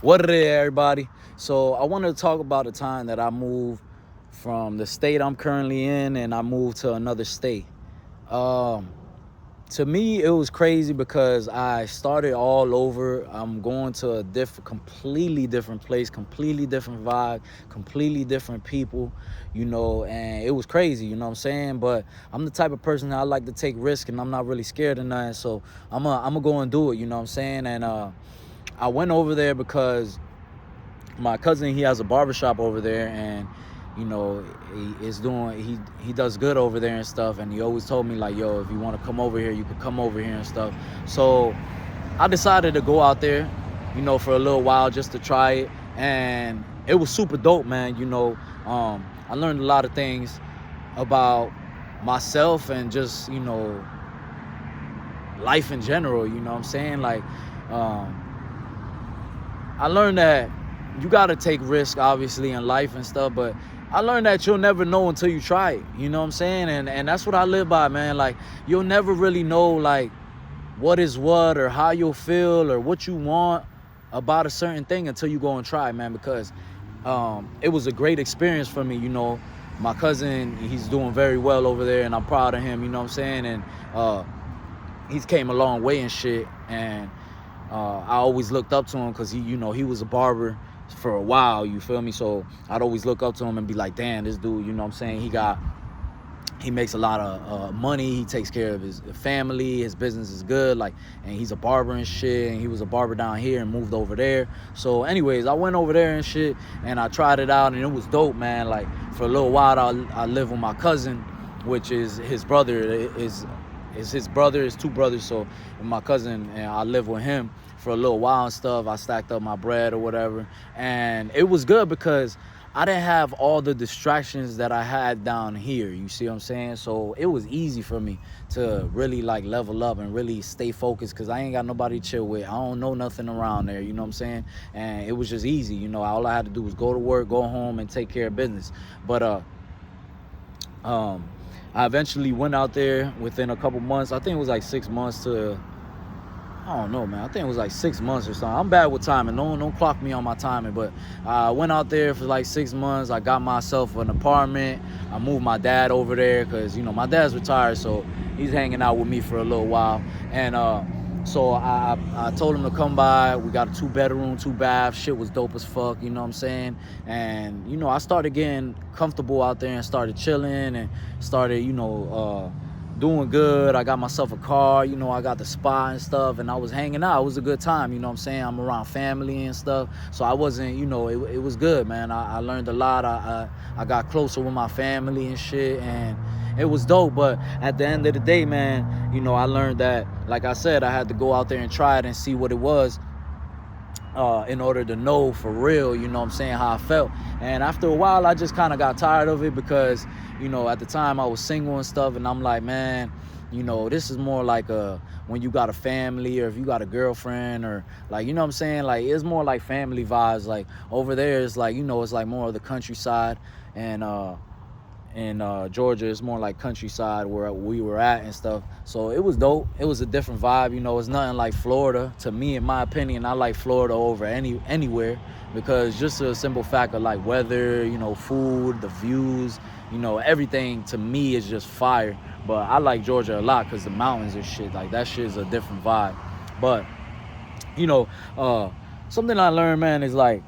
What it is, everybody? So I wanted to talk about the time that I moved from the state I'm currently in, and I moved to another state. Um, to me, it was crazy because I started all over. I'm going to a completely different place, completely different vibe, completely different people, and it was crazy, you know what I'm saying? But I'm the type of person that I like to take risk, and I'm not really scared of nothing. So I'm gonna go and do it, you know what I'm saying? And I went over there because my cousin, he has a barbershop over there, and he does good over there and stuff, and he always told me like, yo, if you want to come over here, you could come over here and stuff. So I decided to go out there, for a little while just to try it, and it was super dope, man. I learned a lot of things about myself and just life in general, you know what I'm saying? Like, um I learned that you gotta take risk, obviously, in life and stuff, but I learned that you'll never know until you try it. You know what I'm saying? And that's what I live by, man. Like, you'll never really know like what is what, or how you'll feel, or what you want about a certain thing until you go and try, man. Because it was a great experience for me. My cousin, he's doing very well over there, and I'm proud of him. You know what I'm saying? And he's came a long way and shit. And I always looked up to him because he was a barber for a while. You feel me? So I'd always look up to him and be like, damn, this dude, you know what I'm saying? He makes a lot of money. He takes care of his family. His business is good. Like, and he's a barber and shit. And he was a barber down here and moved over there. So anyways, I went over there and shit, and I tried it out, and it was dope, man. Like, for a little while, I lived with my cousin, which is his brother. Is his brother, his two brothers. So my cousin, and I lived with him for a little while and stuff. I stacked up my bread or whatever, and it was good because I didn't have all the distractions that I had down here. You see what I'm saying? So it was easy for me to really like level up and really stay focused because I ain't got nobody to chill with. I don't know nothing around there, you know what I'm saying? And it was just easy, all I had to do was go to work, go home, and take care of business. But I eventually went out there within a couple months. I think it was like 6 months to, I don't know, man. I think it was like 6 months or something. I'm bad with timing. Don't clock me on my timing. But I went out there for like 6 months. I got myself an apartment. I moved my dad over there because, my dad's retired. So he's hanging out with me for a little while. And so I told him to come by. We got a 2-bedroom, 2-bath. Shit was dope as fuck, you know what I'm saying? And, I started getting comfortable out there and started chilling and started, doing good. I got myself a car, I got the spot and stuff, and I was hanging out. It was a good time, you know what I'm saying? I'm around family and stuff, so I wasn't, it was good, man. I learned a lot. I got closer with my family and shit, and it was dope. But at the end of the day, man, I learned that, like I said, I had to go out there and try it and see what it was, in order to know for real, you know what I'm saying, how I felt. And after a while, I just kind of got tired of it because, at the time I was single and stuff, and I'm like, man, this is more like when you got a family, or if you got a girlfriend, or like, you know what I'm saying, like, it's more like family vibes. Like, over there, it's like, it's like more of the countryside, and in Georgia, it's more like countryside where we were at and stuff. So it was dope. It was a different vibe. It's nothing like Florida. To me, in my opinion, I like Florida over anywhere because just a simple fact of like weather, food, the views, everything to me is just fire. But I like Georgia a lot because the mountains and shit. Like, that shit is a different vibe. But, something I learned, man, is like,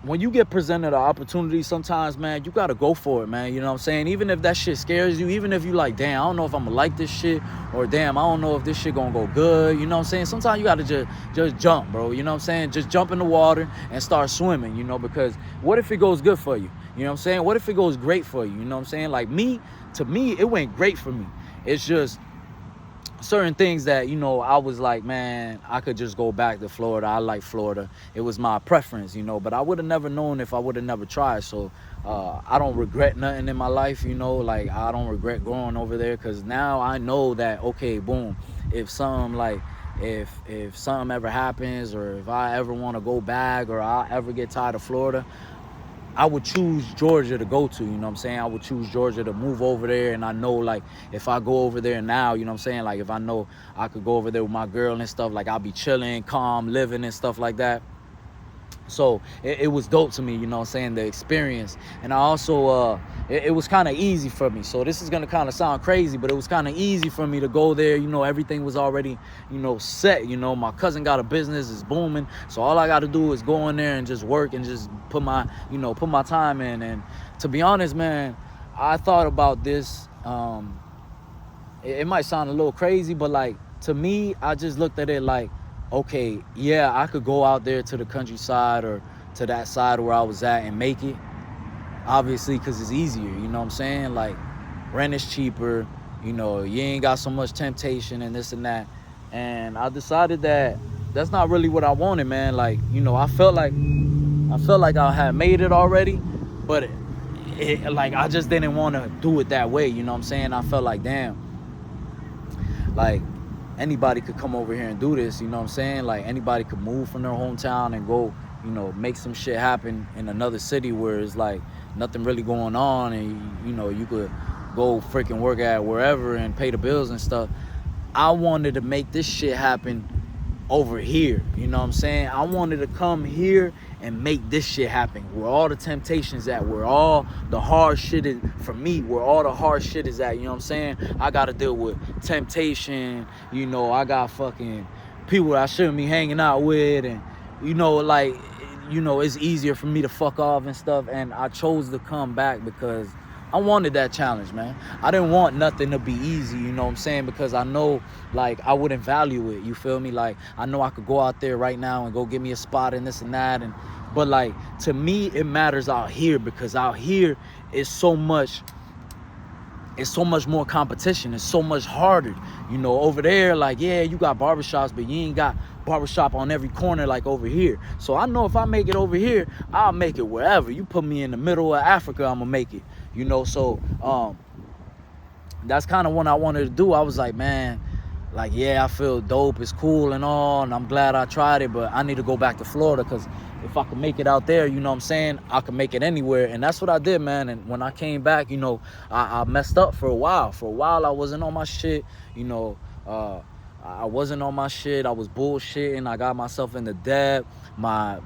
when you get presented an opportunity, sometimes, man, you gotta go for it, man. You know what I'm saying? Even if that shit scares you, even if you like, damn, I don't know if I'm gonna like this shit, or damn, I don't know if this shit gonna go good. You know what I'm saying? Sometimes you gotta just jump, bro. You know what I'm saying? Just jump in the water and start swimming, because what if it goes good for you? You know what I'm saying? What if it goes great for you? You know what I'm saying? Like, to me, it went great for me. It's just certain things that, I was like, man, I could just go back to Florida. I like Florida. It was my preference, but I would have never known if I would have never tried. So I don't regret nothing in my life, like, I don't regret going over there because now I know that, okay, boom, if something like, if something ever happens, or if I ever want to go back, or I ever get tired of Florida, I would choose Georgia to go to, you know what I'm saying? I would choose Georgia to move over there, and I know, like, if I go over there now, you know what I'm saying? Like, if I know I could go over there with my girl and stuff, like, I'll be chilling, calm, living and stuff like that. So it was dope to me, you know what I'm saying, the experience. And I also, it was kind of easy for me. So this is going to kind of sound crazy, but it was kind of easy for me to go there. You know, everything was already, you know, set. You know, my cousin got a business, it's booming. So all I got to do is go in there and just work and just put my time in. And to be honest, man, I thought about this. It might sound a little crazy, but like, to me, I just looked at it like, okay, yeah, I could go out there to the countryside or to that side where I was at and make it, obviously, because it's easier, you know what I'm saying? Like, rent is cheaper, you know, you ain't got so much temptation and this and that. And I decided that that's not really what I wanted, man. Like, you know, I felt like I had made it already, but like, I just didn't want to do it that way, you know what I'm saying? I felt like, damn, like, anybody could come over here and do this, you know what I'm saying? Like, anybody could move from their hometown and go, you know, make some shit happen in another city where it's like nothing really going on, and, you know, you could go freaking work at wherever and pay the bills and stuff. I wanted to make this shit happen over here, you know what I'm saying? I wanted to come here and make this shit happen, where all the temptations at, where all the hard shit is, for me, where all the hard shit is at, you know what I'm saying? I gotta deal with temptation, you know, I got fucking people I shouldn't be hanging out with, and, you know, like, you know, it's easier for me to fuck off and stuff. And I chose to come back because I wanted that challenge, man. I didn't want nothing to be easy, you know what I'm saying? Because I know, like, I wouldn't value it, you feel me? Like, I know I could go out there right now and go get me a spot and this and that. But, like, to me, it matters out here, because out here is so much more competition. It's so much harder. You know, over there, like, yeah, you got barbershops, but you ain't got barbershop on every corner like over here. So I know if I make it over here, I'll make it wherever. You put me in the middle of Africa, I'm gonna make it. You know, so that's kind of what I wanted to do. I was like, man, like, yeah, I feel dope, it's cool and all, and I'm glad I tried it, but I need to go back to Florida, because if I can make it out there, you know what I'm saying, I can make it anywhere. And that's what I did, man. And when I came back, you know, I messed up for a while. For a while, I wasn't on my shit, you know. I wasn't on my shit. I was bullshitting. I got myself into debt. My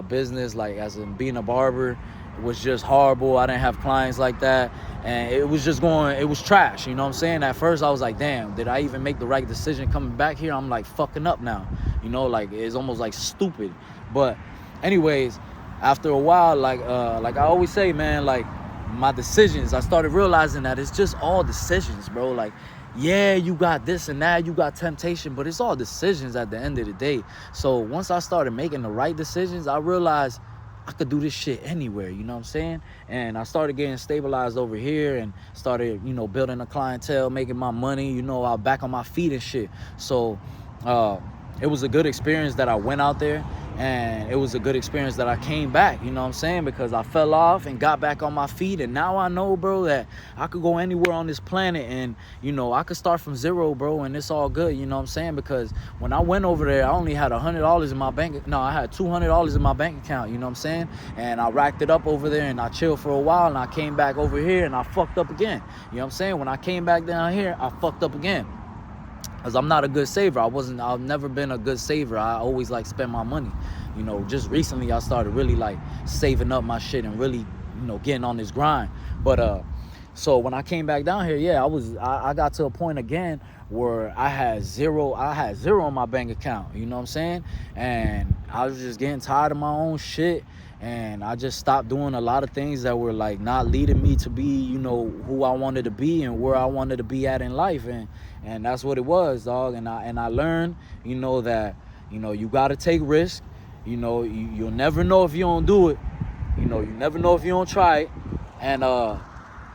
business, like, as in being a barber, was just horrible. I didn't have clients like that. And it was trash, you know what I'm saying? At first, I was like, damn, did I even make the right decision coming back here? I'm, like, fucking up now. You know, like, it's almost, like, stupid. But anyways, after a while, like I always say, man, like, my decisions, I started realizing that it's just all decisions, bro. Like, yeah, you got this and that, you got temptation, but it's all decisions at the end of the day. So once I started making the right decisions, I realized I could do this shit anywhere, you know what I'm saying? And I started getting stabilized over here and started, you know, building a clientele, making my money, you know, I'm back on my feet and shit. So it was a good experience that I went out there, and it was a good experience that I came back, you know what I'm saying? Because I fell off and got back on my feet, and now I know, bro, that I could go anywhere on this planet, and, you know, I could start from zero, bro, and it's all good, you know what I'm saying? Because when I went over there, I only had $100 in my bank. No, I had $200 in my bank account, you know what I'm saying? And I racked it up over there, and I chilled for a while, and I came back over here, and I fucked up again. You know what I'm saying? When I came back down here, I fucked up again. Because I'm not a good saver. I've never been a good saver. I always, like, spend my money. You know, just recently I started really, like, saving up my shit and really, you know, getting on this grind. But so when I came back down here, yeah, I got to a point again where I had zero in my bank account, you know what I'm saying? And I was just getting tired of my own shit, and I just stopped doing a lot of things that were, like, not leading me to be, you know, who I wanted to be and where I wanted to be at in life. And that's what it was, dog. And I learned, you know, that, you know, you got to take risks. You know, you'll never know if you don't do it. You know, you never know if you don't try it. And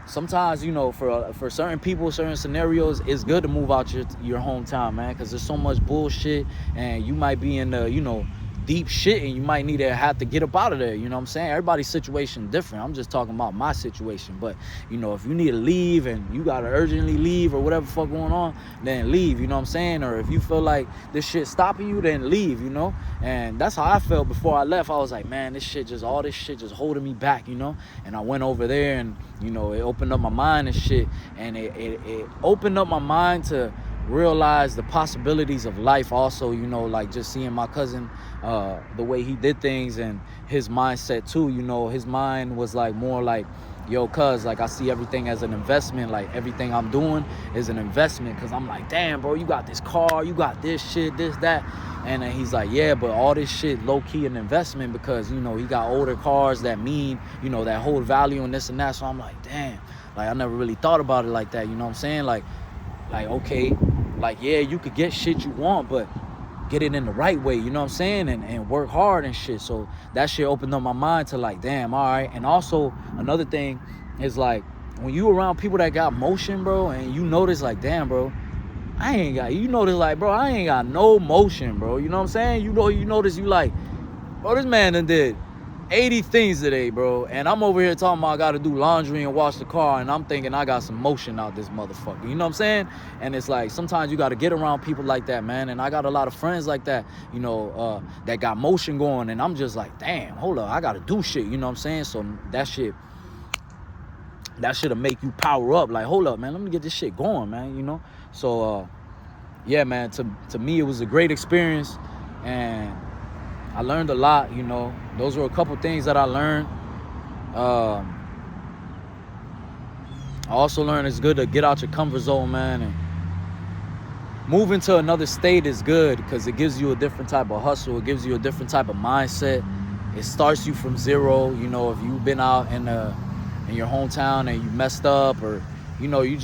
sometimes, you know, for certain people, certain scenarios, it's good to move out your hometown, man, because there's so much bullshit, and you might be in the, you know, deep shit and you might need to have to get up out of there. You know what I'm saying? Everybody's situation different. I'm just talking about my situation. But, you know, if you need to leave and you got to urgently leave or whatever the fuck going on, then leave, you know what I'm saying? Or if you feel like this shit stopping you, then leave, you know? And that's how I felt before I left. I was like, man, all this shit just holding me back, you know? And I went over there and, you know, it opened up my mind and shit. And it opened up my mind to realize the possibilities of life also, you know, like just seeing my cousin, the way he did things and his mindset too, you know, his mind was like more like, yo, cuz, like I see everything as an investment, like everything I'm doing is an investment, because I'm like, damn, bro, you got this car, you got this shit, this, that. And then he's like, yeah, but all this shit low-key an investment, because, you know, he got older cars that mean, you know, that hold value and this and that. So I'm like, damn, like I never really thought about it like that, you know what I'm saying? Like okay, like, yeah, you could get shit you want, but get it in the right way, you know what I'm saying? And work hard and shit. So that shit opened up my mind to like, damn, all right. And also another thing is like, when you around people that got motion, bro, and you notice like, damn, bro, you notice like, bro, I ain't got no motion, bro. You know what I'm saying? You notice you like, bro, this man done did 80 things today, bro, and I'm over here talking about I gotta do laundry and wash the car, and I'm thinking I got some motion out this motherfucker, you know what I'm saying? And it's like, sometimes you gotta get around people like that, man, and I got a lot of friends like that, you know, that got motion going, and I'm just like, damn, hold up, I gotta do shit, you know what I'm saying? So that shit'll make you power up, like, hold up, man, let me get this shit going, man, you know? So, yeah, man, to me, it was a great experience, and I learned a lot, you know. Those were a couple things that I learned. I also learned it's good to get out your comfort zone, man. And moving to another state is good because it gives you a different type of hustle. It gives you a different type of mindset. It starts you from zero. You know, if you've been out in your hometown and you messed up, or, you know, you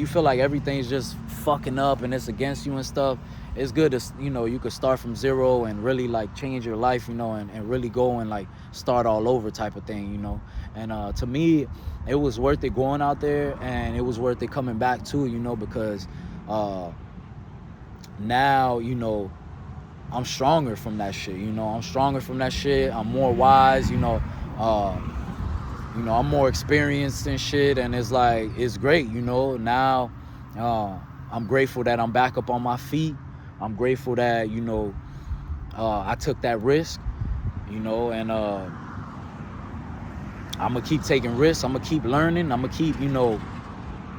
feel like everything's just fucking up and it's against you and stuff, it's good to, you know, you could start from zero and really like change your life, you know, and really go and like start all over type of thing, you know. And to me, it was worth it going out there, and it was worth it coming back too, you know, because now, you know, I'm stronger from that shit, you know. I'm stronger from that shit. I'm more wise, you know. I'm more experienced and shit, and it's like, it's great, you know. Now I'm grateful that I'm back up on my feet. I'm grateful that, you know, I took that risk, you know, and I'm going to keep taking risks. I'm going to keep learning. I'm going to keep, you know,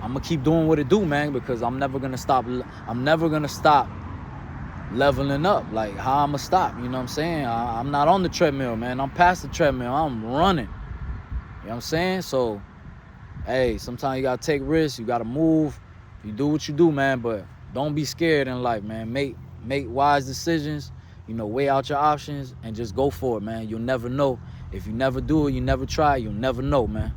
I'm going to keep doing what it do, man, because I'm never going to stop. I'm never going to stop leveling up. Like, how I'm going to stop, you know what I'm saying? I'm not on the treadmill, man. I'm past the treadmill. I'm running. You know what I'm saying? So, hey, sometimes you got to take risks. You got to move. You do what you do, man, but don't be scared in life, man. Make wise decisions, you know, weigh out your options and just go for it, man. You'll never know. If you never do it, you never try, you'll never know, man.